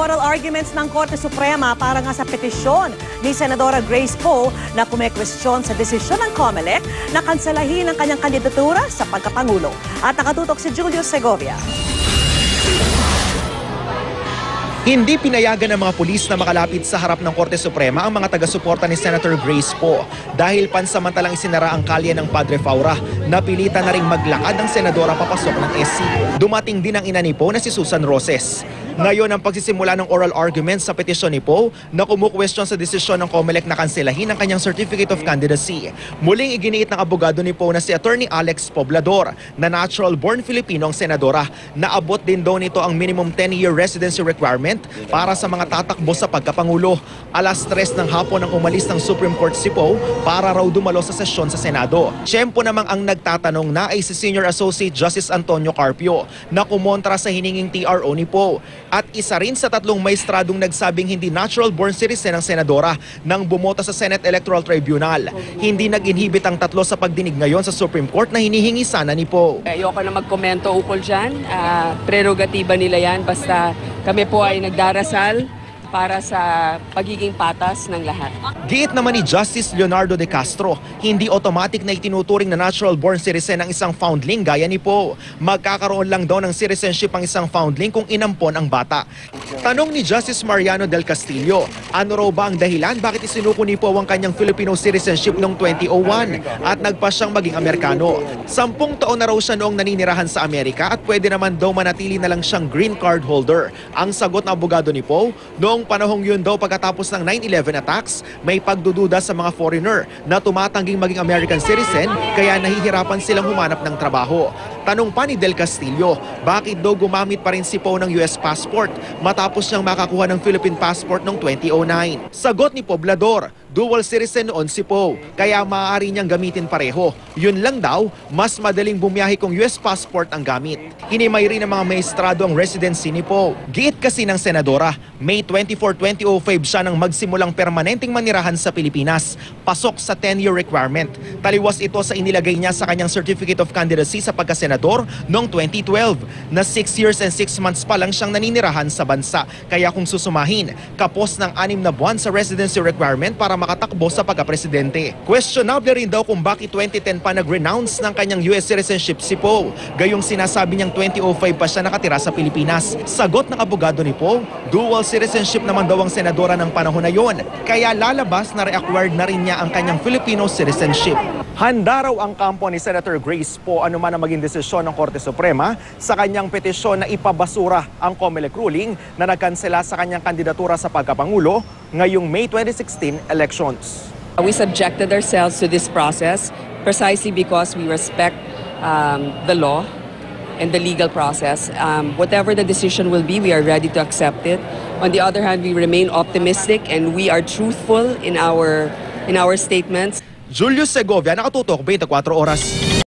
oral arguments ng Korte Suprema para nga sa petisyon ni Senadora Grace Poe na kumekwestiyon sa desisyon ng COMELEC na kanselahin ang kanyang kandidatura sa pagkapangulo. At nakatutok si Julius Segovia. Hindi pinayagan ng mga pulis na makalapit sa harap ng Korte Suprema ang mga taga-suporta ni Senator Grace Poe dahil pansamantalang isinara ang kalye ng Padre Faura. Napilitan na ring maglakad ang senadora papasok ng SC. Dumating din ang ina ni Poe na si Susan Roses. Ngayon ang pagsisimula ng oral arguments sa petisyon ni Poe na kumukwestiyon sa desisyon ng COMELEC na kanselahin ang kanyang Certificate of Candidacy. Muling iginiit ng abogado ni Poe na si Attorney Alex Poblador na natural-born Filipino ang senadora. Naabot din daw nito ang minimum 10-year residency requirement para sa mga tatakbo sa pagkapangulo. Alas 3 ng hapon ang umalis ng Supreme Court si Poe para raw dumalo sa sesyon sa Senado. Tiyempo namang ang nagtatanong na ay si Senior Associate Justice Antonio Carpio na kumontra sa hininging TRO ni Poe. At isa rin sa tatlong maestradong nagsabing hindi natural-born citizen ang senadora nang bumoto sa Senate Electoral Tribunal. Hindi nag-inhibit ang tatlo sa pagdinig ngayon sa Supreme Court na hinihingi sana ni Poe. Ayoko na magkomento ukol dyan. Prerogatiba nila yan. Basta kami po ay nagdarasal para sa pagiging patas ng lahat. Giit naman ni Justice Leonardo de Castro, hindi automatic na itinuturing na natural-born citizen ang isang foundling gaya ni Poe. Magkakaroon lang daw ng citizenship ang isang foundling kung inampon ang bata. Tanong ni Justice Mariano del Castillo, ano raw ba ang dahilan bakit isinuko ni Poe ang kanyang Filipino citizenship noong 2001 at nagpa siyang maging Amerikano? 10 taon na raw siya noong naninirahan sa Amerika at pwede naman daw manatili na lang siyang green card holder. Ang sagot ng abogado ni Poe, noong panahong yun daw pagkatapos ng 9/11 attacks, may pagdududa sa mga foreigner na tumatangging maging American citizen kaya nahihirapan silang humanap ng trabaho. Tanong pa ni Del Castillo, bakit daw gumamit pa rin si Poe ng US passport matapos niyang makakuha ng Philippine passport noong 2009? Sagot ni Poblador, dual citizen noon si Poe, kaya maaari niyang gamitin pareho. Yun lang daw, mas madaling bumiyahe kung US passport ang gamit. Hinimay rin ng mga maestrado ang residency ni Poe. Giit kasi ng senadora, May 24, 2005 siya nang magsimulang permanenteng manirahan sa Pilipinas, pasok sa 10-year requirement. Taliwas ito sa inilagay niya sa kanyang Certificate of Candidacy sa pagkasenador noong 2012, na 6 years and 6 months pa lang siyang naninirahan sa bansa. Kaya kung susumahin, kapos ng 6 na buwan sa residency requirement para makatakbo sa pagkapresidente. Questionable rin daw kung bakit 2010 pa nag-renounce ng kanyang US citizenship si Poe. Gayong sinasabi niyang 2005 pa siya nakatira sa Pilipinas. Sagot ng abogado ni Poe, dual citizenship naman daw ang senadora ng panahon na yon, kaya lalabas na re-acquired na rin niya ang kanyang Filipino citizenship. Handa raw ang kampo ni Senator Grace Poe anuman ang maging desisyon ng Korte Suprema sa kanyang petisyon na ipabasura ang COMELEC ruling na nagkansela sa kanyang kandidatura sa pagkapangulo ngayong May 2016 elections. We subjected ourselves to this process precisely because we respect the law and the legal process. Whatever the decision will be, we are ready to accept it. On the other hand, we remain optimistic and we are truthful in our statements. Julius Segovia, nakatutok 24 oras.